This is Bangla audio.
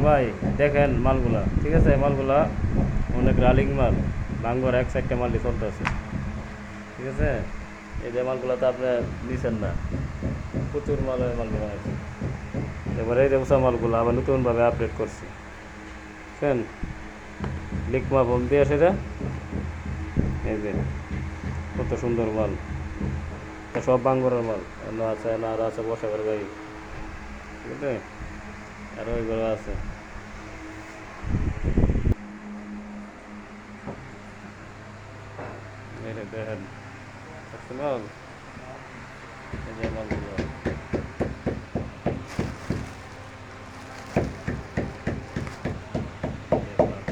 ভাই দেখেন মালগুলা, ঠিক আছে? মালগুলা অনেক রালিং মাল, ভাঙ্গর এক সাইডটা মালই চলতেছে, ঠিক আছে? এই যে মালগুলা তো আপনি নিছেন না, প্রচুর মাল ওই মালগুলো আছে। এবারে এই যে উষা মালগুলো আবার নতুনভাবে আপডেট করছি, বুঝছেন? লিকমা ফোন দিয়ে সেটা, এই যে কত সুন্দর মাল, এটা সব বাঙ্গরের মাল। এনে আছে, এনে আরো আছে বসাবের গাড়ি, ঠিক আছে? আরো ওইগুলো আছে। এই যে দেখেন, দেখছেন মাল? এই যে মালগুলো, এই যে মাল।